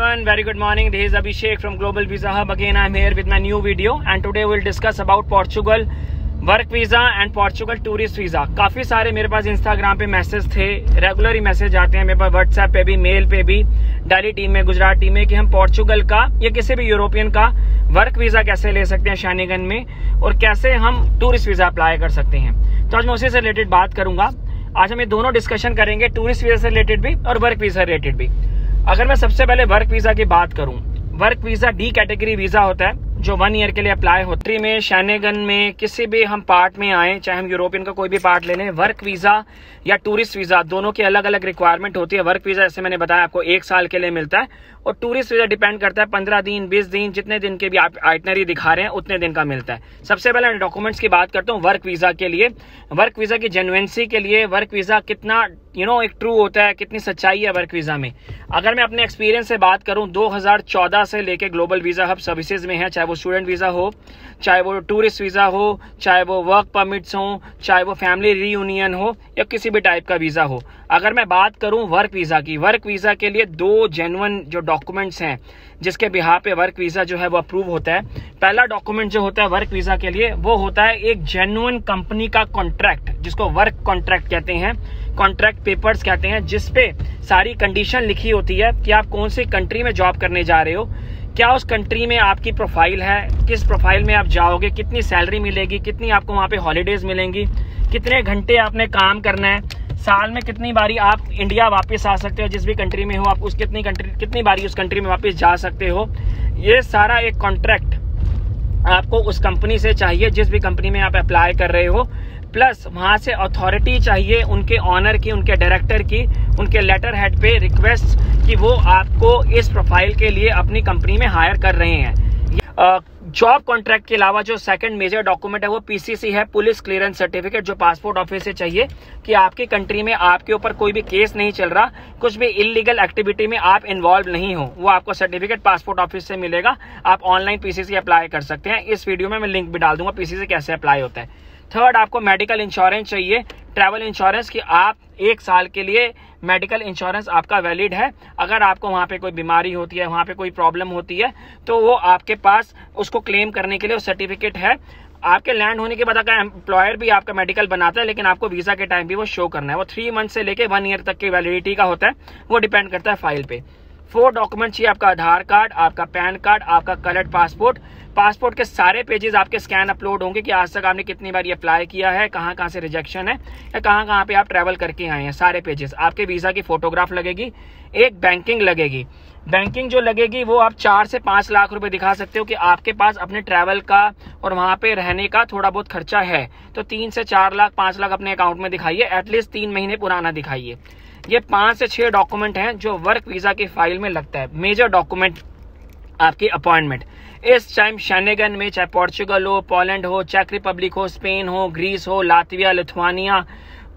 everyone, very good morning. This is Abhishek from Global Visa Hub. Again, I'm here with my new video and today we'll discuss about Portugal work visa and Portugal tourist visa. काफ़ी सारे मेरे पास Instagram पे message थे, regular ही message आते हैं मेरे पास, WhatsApp पे भी, मेल पे भी, दिल्ली टीम में, गुजरात टीम में, कि हम पोर्चुगल का या किसी भी यूरोपियन का वर्क वीज़ा कैसे ले सकते हैं शेनेगन में और कैसे हम टूरिस्ट वीज़ा अप्लाई कर सकते हैं। तो आज मैं उसी से रिलेटेड बात करूंगा। आज हम ये दोनों डिस्कशन करेंगे, टूरिस्ट वीज़ा से रिलेटेड भी और वर्क वीज़ा रिलेटेड भी। अगर मैं सबसे पहले वर्क वीज़ा की बात करूं, work visa D category visa होता है जो 1 ईयर के लिए अप्लाई होती है। में शेनेगन में किसी भी हम पार्ट में आए, चाहे हम यूरोपियन का कोई भी पार्ट ले लें, वर्क वीज़ा या टूरिस्ट वीज़ा दोनों की अलग अलग रिक्वायरमेंट होती है। वर्क वीज़ा जैसे मैंने बताया आपको 1 साल के लिए मिलता है और टूरिस्ट वीज़ा डिपेंड करता है 15 दिन, 20 दिन, जितने दिन के भी आप आइटनरी दिखा रहे हैं उतने दिन का मिलता है। सबसे पहले मैं डॉक्यूमेंट्स की बात करता हूँ वर्क वीज़ा के लिए। वर्क वीज़ा की जेन्युइनसी के लिए वर्क वीज़ा कितना एक ट्रू होता है, कितनी सच्चाई है वर्क वीज़ा में। अगर मैं अपने एक्सपीरियंस से बात करूं, 2014 से लेके ग्लोबल वीज़ा हब सर्विसेज में है, चाहे वो स्टूडेंट वीज़ा हो, चाहे वो टूरिस्ट वीज़ा हो, चाहे वो वर्क परमिट्स हो, चाहे वो फैमिली रीयूनियन हो या किसी भी टाइप का वीज़ा हो। अगर मैं बात करूं वर्क वीज़ा की, वर्क वीज़ा के लिए 2 जेन्युइन जो डॉक्यूमेंट्स हैं जिसके बिहाफ पे वर्क वीज़ा जो है वो अप्रूव होता है। पहला डॉक्यूमेंट जो होता है वर्क वीज़ा के लिए वो होता है एक जेन्युइन कंपनी का कॉन्ट्रैक्ट, जिसको वर्क कॉन्ट्रैक्ट कहते हैं, कॉन्ट्रैक्ट पेपर्स कहते हैं, जिसपे सारी कंडीशन लिखी होती है कि आप कौन सी कंट्री में जॉब करने जा रहे हो, क्या उस कंट्री में आपकी प्रोफाइल है, किस प्रोफाइल में आप जाओगे, कितनी सैलरी मिलेगी, कितनी आपको वहाँ पे हॉलीडेज मिलेंगी, कितने घंटे आपने काम करना है, साल में कितनी बारी आप इंडिया वापस आ सकते हो, जिस भी कंट्री में हो आप उस कितनी बारी उस कंट्री में वापस जा सकते हो। ये सारा एक कॉन्ट्रैक्ट आपको उस कंपनी से चाहिए जिस भी कंपनी में आप अप्लाई कर रहे हो। प्लस वहां से अथॉरिटी चाहिए उनके ऑनर की, उनके डायरेक्टर की, उनके लेटर हेड पे रिक्वेस्ट कि वो आपको इस प्रोफाइल के लिए अपनी कंपनी में हायर कर रहे हैं। जॉब कॉन्ट्रैक्ट के अलावा जो सेकंड मेजर डॉक्यूमेंट है वो पीसीसी है, पुलिस क्लियरेंस सर्टिफिकेट, जो पासपोर्ट ऑफिस से चाहिए कि आपकी कंट्री में आपके ऊपर कोई भी केस नहीं चल रहा, कुछ भी इलीगल एक्टिविटी में आप इन्वॉल्व नहीं हो। वो आपको सर्टिफिकेट पासपोर्ट ऑफिस से मिलेगा। आप ऑनलाइन पीसीसी अप्लाई कर सकते हैं। इस वीडियो में मैं लिंक भी डाल दूंगा पीसीसी कैसे अप्लाई होता है। थर्ड, आपको मेडिकल इंश्योरेंस चाहिए, ट्रैवल इंश्योरेंस, कि आप 1 साल के लिए मेडिकल इंश्योरेंस आपका वैलिड है। अगर आपको वहां पे कोई बीमारी होती है, वहां पे कोई प्रॉब्लम होती है, तो वो आपके पास उसको क्लेम करने के लिए सर्टिफिकेट है। आपके लैंड होने के बाद अगर एम्प्लॉयर भी आपका मेडिकल बनाता है, लेकिन आपको वीजा के टाइम भी वो शो करना है। वो 3 मंथ से लेके 1 ईयर तक की वैलिडिटी का होता है, वो डिपेंड करता है फाइल पे। 4 डॉक्यूमेंट चाहिए, आपका आधार कार्ड, आपका पैन कार्ड, आपका कलर्ड पासपोर्ट। पासपोर्ट के सारे पेजेस आपके स्कैन अपलोड होंगे कि आज तक आपने कितनी बार अप्लाई किया है, कहाँ कहाँ से रिजेक्शन है या कहाँ कहाँ पे आप ट्रैवल करके आए हैं, सारे पेजेस। आपके वीजा की फोटोग्राफ लगेगी, एक बैंकिंग लगेगी। बैंकिंग जो लगेगी वो आप 4 से 5 लाख रुपए दिखा सकते हो कि आपके पास अपने ट्रैवल का और वहां पे रहने का थोड़ा बहुत खर्चा है। तो 3 से 4 लाख, 5 लाख अपने अकाउंट में दिखाइए, एटलीस्ट 3 महीने पुराना दिखाइए। ये 5 से 6 डॉक्यूमेंट हैं जो वर्क वीजा की फाइल में लगता है। मेजर डॉक्यूमेंट आपकी अपॉइंटमेंट। इस टाइम शेनेगन में चाहे पोर्चुगल हो, पोलैंड हो, चेक रिपब्लिक हो, स्पेन हो, ग्रीस हो, लातविया, लिथुआनिया,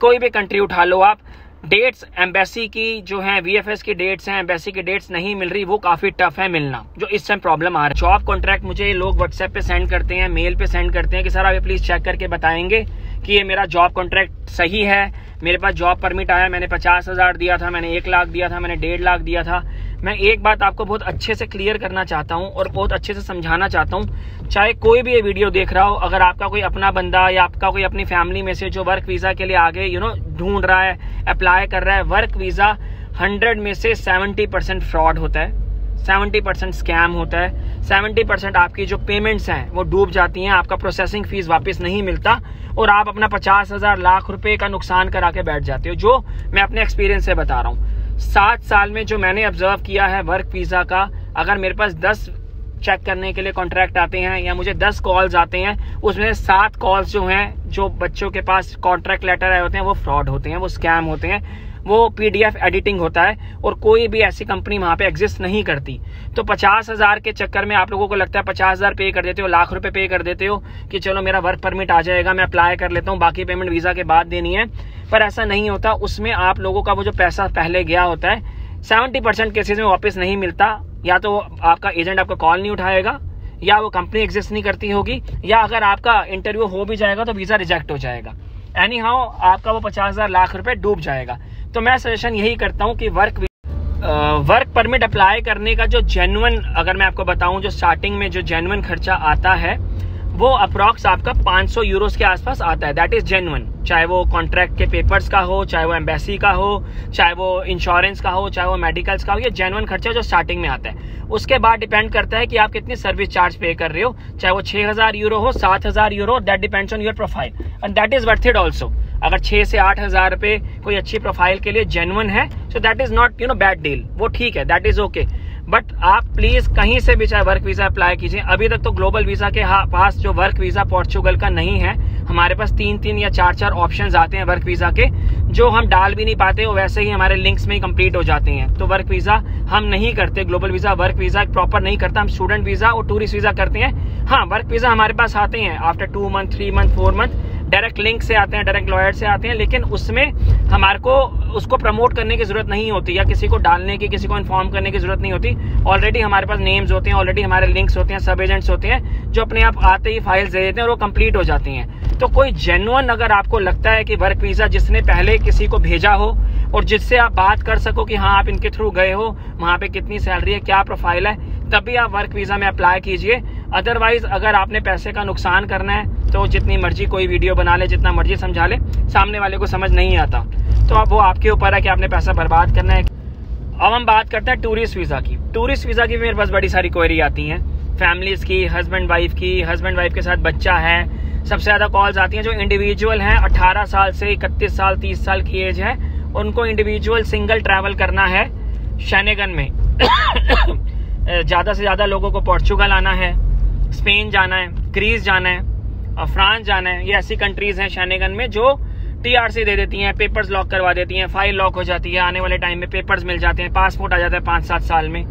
कोई भी कंट्री उठा लो आप, डेट्स एम्बेसी की जो है, वीएफएस की डेट्स हैं, एम्बेसी की डेट्स नहीं मिल रही, वो काफी टफ है मिलना, जो इस टाइम प्रॉब्लम आ रहा है। जॉब कॉन्ट्रैक्ट मुझे लोग व्हाट्सएप पे सेंड करते हैं, मेल पे सेंड करते हैं कि सर आप प्लीज चेक करके बताएंगे कि ये मेरा जॉब कॉन्ट्रैक्ट सही है, मेरे पास जॉब परमिट आया, मैंने 50,000 दिया था, मैंने 1 लाख दिया था, मैंने 1.5 लाख दिया था। मैं एक बात आपको बहुत अच्छे से क्लियर करना चाहता हूं और बहुत अच्छे से समझाना चाहता हूं, चाहे कोई भी ये वीडियो देख रहा हो, अगर आपका कोई अपना बंदा या आपका कोई अपनी फैमिली में से जो वर्क वीजा के लिए आगे ढूंढ रहा है, अप्लाई कर रहा है, वर्क वीजा 100 में से 70% फ्रॉड होता है, 70% स्कैम होता है, 70% आपकी जो पेमेंट्स हैं वो डूब जाती हैं, आपका प्रोसेसिंग फीस वापस नहीं मिलता और आप अपना 50,000 लाख रुपए का नुकसान करा के बैठ जाते हो, जो मैं अपने एक्सपीरियंस से बता रहा हूँ। 7 साल में जो मैंने ऑब्जर्व किया है वर्क वीजा का, अगर मेरे पास 10 चेक करने के लिए कॉन्ट्रैक्ट आते हैं या मुझे 10 कॉल्स आते हैं, उसमें 7 कॉल्स जो हैं, जो बच्चों के पास कॉन्ट्रैक्ट लेटर आए होते हैं, वो फ्रॉड होते हैं, वो स्कैम होते हैं, वो पीडीएफ एडिटिंग होता है और कोई भी ऐसी कंपनी वहां पे एग्जिस्ट नहीं करती। तो 50,000 के चक्कर में आप लोगों को लगता है 50,000 पे कर देते हो, लाख रुपए पे कर देते हो कि चलो मेरा वर्क परमिट आ जाएगा, मैं अप्लाई कर लेता हूँ, बाकी पेमेंट वीजा के बाद देनी है। पर ऐसा नहीं होता। उसमें आप लोगों का वो जो पैसा पहले गया होता है 70% केसेस में वापस नहीं मिलता। या तो आपका एजेंट आपका कॉल नहीं उठाएगा, या वो कंपनी एग्जिस्ट नहीं करती होगी, या अगर आपका इंटरव्यू हो भी जाएगा तो वीजा रिजेक्ट हो जाएगा। एनी हाउ आपका वो 50,000 लाख रुपए डूब जाएगा। तो मैं सजेशन यही करता हूँ कि वर्क वर्क परमिट अप्लाई करने का जो जेन्युइन, अगर मैं आपको बताऊं, जो स्टार्टिंग में जो जेन्युइन खर्चा आता है वो अप्रॉक्स आपका 500 यूरोस के आसपास आता है। दैट इज जेन्युइन, चाहे वो कॉन्ट्रैक्ट के पेपर्स का हो, चाहे वो एम्बेसी का हो, चाहे वो इंश्योरेंस का हो, चाहे वो मेडिकल्स का हो, ये जेन्युइन खर्चा जो स्टार्टिंग में आता है। उसके बाद डिपेंड करता है कि आप कितनी सर्विस चार्ज पे कर रहे हो, चाहे वो 6000 यूरो हो, 7000 euro, that depends on your profile and that is worth it also. अगर 6 से 8,000 रुपए कोई अच्छी प्रोफाइल के लिए जेन्युइन है, so that is not bad deal, वो ठीक है, दैट इज ओके। बट आप प्लीज कहीं से भी चाहे वर्क वीजा अप्लाई कीजिए। अभी तक तो ग्लोबल वीजा के पास जो वर्क वीजा पोर्चुगल का नहीं है, हमारे पास 3 या 4 ऑप्शंस आते हैं वर्क वीजा के, जो हम डाल भी नहीं पाते, वो वैसे ही हमारे लिंक्स में ही कंप्लीट हो जाते हैं। तो वर्क वीजा हम नहीं करते, global visa work visa proper नहीं करता। हम स्टूडेंट वीजा और टूरिस्ट वीजा करते हैं। हाँ, वर्क वीजा हमारे पास आते हैं after 2 month, 3 month, 4 month, direct link से आते हैं, डायरेक्ट लॉयर से आते हैं, लेकिन उसमें हमारे को उसको प्रमोट करने की जरूरत नहीं होती या किसी को डालने की, किसी को इन्फॉर्म करने की जरूरत नहीं होती। ऑलरेडी हमारे पास नेम्स होते हैं, ऑलरेडी हमारे लिंक्स होते हैं, सब एजेंट्स होते हैं जो अपने आप आते ही फाइल्स दे देते हैं और वो कंप्लीट हो जाती हैं। तो कोई जेन्युइन अगर आपको लगता है कि वर्क वीजा जिसने पहले किसी को भेजा हो और जिससे आप बात कर सको कि हाँ आप इनके थ्रू गए हो, वहां पे कितनी सैलरी है, क्या प्रोफाइल है, तभी आप वर्क वीजा में अप्लाई कीजिए। अदरवाइज अगर आपने पैसे का नुकसान करना है तो जितनी मर्जी कोई वीडियो बना ले, जितना मर्जी समझा ले, सामने वाले को समझ नहीं आता, तो अब वो आपके ऊपर है कि आपने पैसा बर्बाद करना है। अब हम बात करते हैं टूरिस्ट वीजा की। टूरिस्ट वीजा की मेरे पास बड़ी सारी क्वेरी आती हैं, फैमिलीज की, हस्बैंड वाइफ की, हस्बैंड वाइफ के साथ बच्चा है। सबसे ज्यादा कॉल्स आती हैं जो इंडिविजुअल हैं, 18 साल से 31 साल 30 साल की एज है, उनको इंडिविजुअल सिंगल ट्रैवल करना है शेनेगन में। ज्यादा से ज्यादा लोगों को पोर्चुगल आना है, स्पेन जाना है, ग्रीस जाना है, फ्रांस जाना है। ये ऐसी कंट्रीज हैं शेनेगन में जो टीआरसी दे देती हैं, पेपर्स लॉक करवा देती हैं, फाइल लॉक हो जाती है, आने वाले टाइम में पेपर्स मिल जाते हैं, पासपोर्ट आ जाता है 5-7 साल में।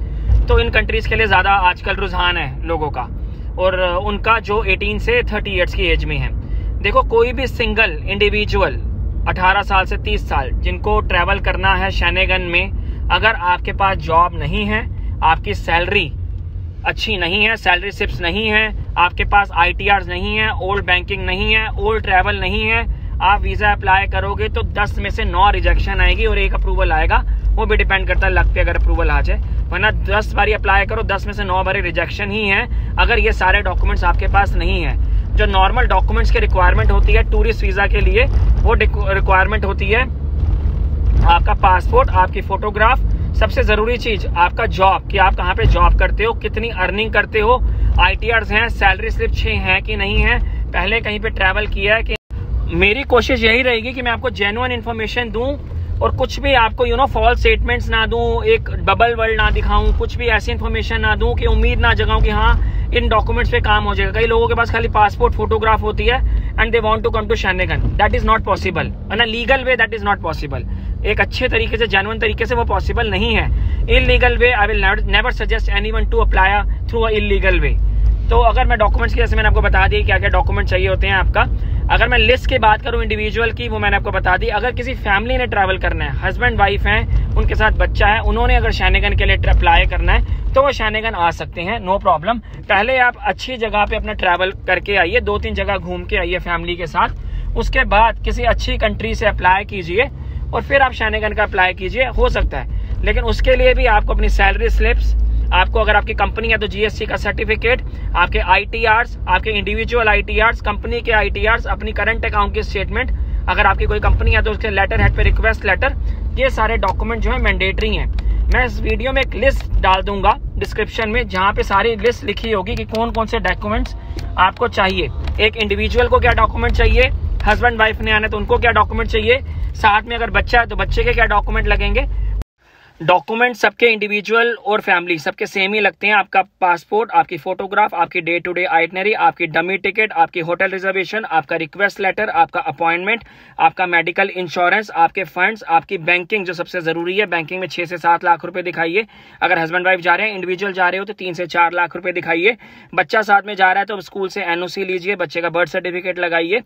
तो इन कंट्रीज के लिए ज्यादा आजकल रुझान है लोगों का, और उनका जो 18 से 30 ईयर्स की एज में है। देखो, कोई भी सिंगल इंडिविजुअल 18 साल से 30 साल जिनको ट्रैवल करना है शेनेगन में, अगर आपके पास जॉब नहीं है, आपकी सैलरी अच्छी नहीं है, सैलरी स्लिप्स नहीं है, आपके पास ITRs नहीं है, ओल्ड बैंकिंग नहीं है, ओल्ड ट्रैवल नहीं है, आप वीजा अप्लाई करोगे तो 10 में से 9 रिजेक्शन आएगी और 1 अप्रूवल आएगा। वो भी डिपेंड करता है लक पे, अगर अप्रूवल आ जाए, वरना 10 बारी अप्लाई करो, 10 में से 9 बारी रिजेक्शन ही है, अगर ये सारे डॉक्यूमेंट्स आपके पास नहीं है। जो नॉर्मल डॉक्यूमेंट्स की रिक्वायरमेंट होती है टूरिस्ट वीजा के लिए, वो रिक्वायरमेंट होती है आपका पासपोर्ट, आपकी फोटोग्राफ, सबसे जरूरी चीज आपका जॉब, कि आप कहाँ पे जॉब करते हो, कितनी अर्निंग करते हो, ITRs हैं, सैलरी स्लिप 6 हैं कि नहीं है, पहले कहीं पे ट्रैवल किया है कि। मेरी कोशिश यही रहेगी कि मैं आपको जेन्युइन इन्फॉर्मेशन दूं और कुछ भी आपको फॉल्स स्टेटमेंट्स ना दूं, एक डबल वर्ड ना दिखाऊं, कुछ भी ऐसी इन्फॉर्मेशन ना दूं कि उम्मीद ना जगाऊं कि हाँ इन डॉक्यूमेंट्स पे काम हो जाएगा। कई लोगों के पास खाली पासपोर्ट फोटोग्राफ होती है and they want to come to Schengen, that is not possible. In a legal way that is not possible. एक अच्छे तरीके से, जेन्युइन तरीके से वो पॉसिबल नहीं है। Illegal way I will never suggest anyone to apply through a illegal way. तो अगर मैं डॉक्यूमेंट्स की, जैसे मैंने आपको बता दी क्या क्या डॉक्यूमेंट चाहिए होते हैं आपका, अगर मैं लिस्ट की बात करूं इंडिविजुअल की, वो मैंने आपको बता दी। अगर किसी फैमिली ने ट्रैवल करना है, हस्बैंड वाइफ हैं, उनके साथ बच्चा है, उन्होंने अगर शेनेगन के लिए अप्लाई करना है तो वो शेनेगन आ सकते हैं, नो प्रॉब्लम। पहले आप अच्छी जगह पे अपना ट्रैवल करके आइए, 2-3 जगह घूम के आइए फैमिली के साथ, उसके बाद किसी अच्छी कंट्री से अप्लाई कीजिए और फिर आप शेनेगन का अप्लाई कीजिए, हो सकता है। लेकिन उसके लिए भी आपको अपनी सैलरी स्लिप्स, आपको अगर आपकी कंपनी है तो GST का सर्टिफिकेट, आपके ITRs, आपके इंडिविजुअल ITRs, कंपनी के ITRs, अपनी करंट अकाउंट की स्टेटमेंट, अगर आपकी कोई कंपनी है तो उसके लेटर हेड पे रिक्वेस्ट लेटर, ये सारे डॉक्यूमेंट जो है मैंडेटरी हैं। मैं इस वीडियो में एक लिस्ट डाल दूंगा डिस्क्रिप्शन में, जहां पे सारी लिस्ट लिखी होगी कि कौन कौन से डॉक्यूमेंट्स आपको चाहिए। एक इंडिविजुअल को क्या डॉक्यूमेंट चाहिए, हस्बैंड वाइफ ने आना तो उनको क्या डॉक्यूमेंट चाहिए, साथ में अगर बच्चा है तो बच्चे के क्या डॉक्यूमेंट लगेंगे। डॉक्यूमेंट सबके इंडिविजुअल और फैमिली सबके सेम ही लगते हैं। आपका पासपोर्ट, आपकी फोटोग्राफ, आपकी डे टू डे आइटनरी, आपकी डमी टिकट, आपकी होटल रिजर्वेशन, आपका रिक्वेस्ट लेटर, आपका अपॉइंटमेंट, आपका मेडिकल इंश्योरेंस, आपके फंड्स, आपकी बैंकिंग जो सबसे जरूरी है, बैंकिंग में 6 से 7 लाख रुपए दिखाइए। अगर हस्बैंड वाइफ जा रहे हैं, इंडिविजुअल जा रहे हो तो 3 से 4 लाख रुपए दिखाइए। बच्चा साथ में जा रहा है तो स्कूल से NOC लीजिए, बच्चे का बर्थ सर्टिफिकेट लगाइए,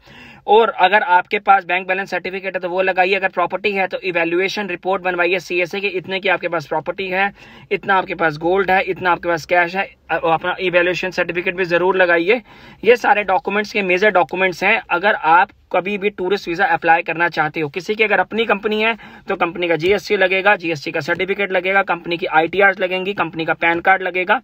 और अगर आपके पास बैंक बैलेंस सर्टिफिकेट है तो वो लगाइए। अगर प्रॉपर्टी है तो इवैल्यूएशन रिपोर्ट बनवाइए CSA की, इतने की आपके पास प्रॉपर्टी है, इतना आपके पास गोल्ड है, इतना आपके पास कैश है, अपना इवैल्यूएशन सर्टिफिकेट भी जरूर लगाइए। ये सारे डॉक्यूमेंट्स के मेजर डॉक्यूमेंट्स हैं अगर आप कभी भी टूरिस्ट वीजा अप्लाई करना चाहते हो। किसी की अगर अपनी कंपनी है तो कंपनी का जीएसटी लगेगा, जीएसटी का सर्टिफिकेट लगेगा, कंपनी की आईटीआर लगेंगी, कंपनी का पैन कार्ड लगेगा,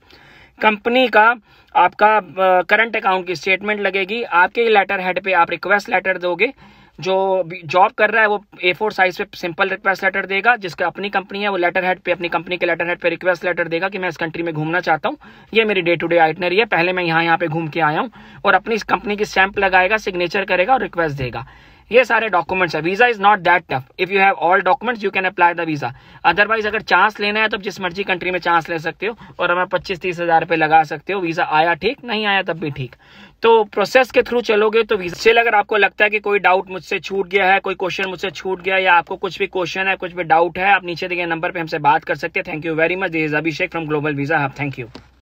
कंपनी का आपका करंट अकाउंट की स्टेटमेंट लगेगी। आपके लेटर हेड पे आप रिक्वेस्ट लेटर दोगे, जो जॉब कर रहा है वो A4 साइज पे सिंपल रिक्वेस्ट लेटर देगा, जिसका अपनी कंपनी है वो लेटर हेड पे, अपनी कंपनी के लेटर हेड पे रिक्वेस्ट लेटर देगा कि मैं इस कंट्री में घूमना चाहता हूँ, ये मेरी डे टू डे आइटनरी है, पहले मैं यहाँ पे घूम के आया हूँ, और अपनी इस कंपनी की स्टैंप लगाएगा, सिग्नेचर करेगा और रिक्वेस्ट देगा। ये सारे डॉक्यूमेंट्स है। Visa is not that tough, if you have all documents you can apply the visa. Otherwise अगर चांस लेना है तो जिस मर्जी कंट्री में चांस ले सकते हो और हमें 25-30 हज़ार रुपए लगा सकते हो। वीजा आया ठीक, नहीं आया तब भी ठीक। तो प्रोसेस के थ्रू चलोगे तो वीजा से। अगर आपको लगता है कि कोई डाउट मुझसे छूट गया है, कोई क्वेश्चन मुझसे छूट गया, या आपको कुछ भी क्वेश्चन है, कुछ भी डाउट है, आप नीचे दिए नंबर पे हमसे बात कर सकते हैं। Thank you very much. This is Abhishek from global visa hub. Thank you.